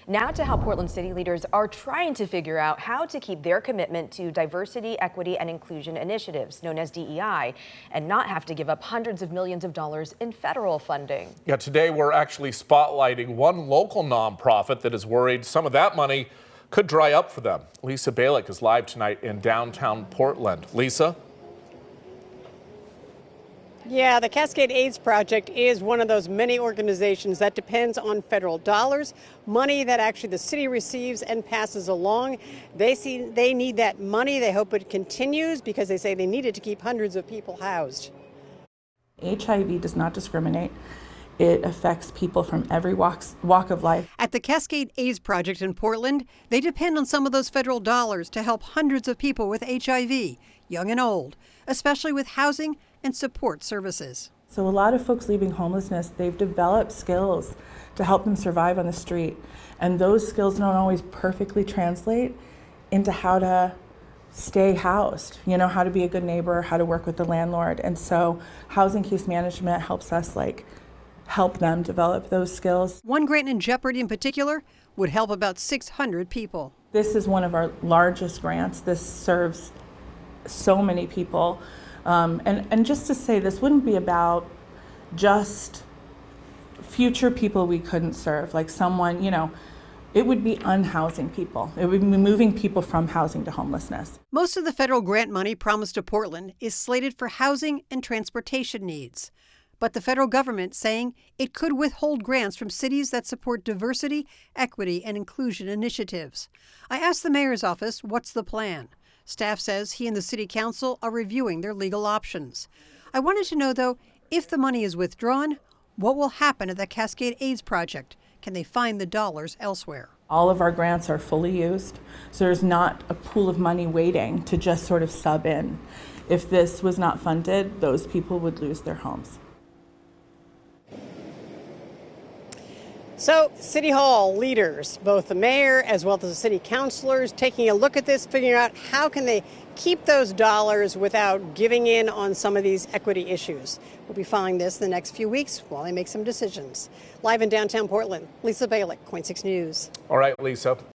Now to how Portland city leaders are trying to figure out how to keep their commitment to diversity, equity, and inclusion initiatives, known as DEI, and not have to give up hundreds of millions of dollars in federal funding. Yeah, today we're actually spotlighting one local nonprofit that is worried some of that money could dry up for them. Lisa Balick is live tonight in downtown Portland. Lisa? Yeah, the Cascade AIDS Project is one of those many organizations that depends on federal dollars, money that actually the city receives and passes along. They need that money. They hope it continues because they say they need it to keep hundreds of people housed. HIV does not discriminate. It affects people from every walk of life. At the Cascade AIDS Project in Portland, they depend on some of those federal dollars to help hundreds of people with HIV, young and old, especially with housing and support services. So a lot of folks leaving homelessness, they've developed skills to help them survive on the street. And those skills don't always perfectly translate into how to stay housed, how to be a good neighbor, how to work with the landlord. And so housing case management helps us help them develop those skills. One grant in Jeopardy in particular would help about 600 people. This is one of our largest grants. This serves so many people. And just to say, this wouldn't be about just future people we couldn't serve, like someone, it would be unhousing people. It would be moving people from housing to homelessness. Most of the federal grant money promised to Portland is slated for housing and transportation needs. But the federal government saying it could withhold grants from cities that support diversity, equity, and inclusion initiatives. I asked the mayor's office, what's the plan? Staff says he and the city council are reviewing their legal options. I wanted to know, though, if the money is withdrawn, what will happen at the Cascade AIDS Project? Can they find the dollars elsewhere? All of our grants are fully used, so there's not a pool of money waiting to just sort of sub in. If this was not funded, those people would lose their homes. So City Hall leaders, both the mayor as well as the city councilors, taking a look at this, figuring out how can they keep those dollars without giving in on some of these equity issues. We'll be following this in the next few weeks while they make some decisions. Live in downtown Portland, Lisa Balick, KOIN 6 News. All right, Lisa.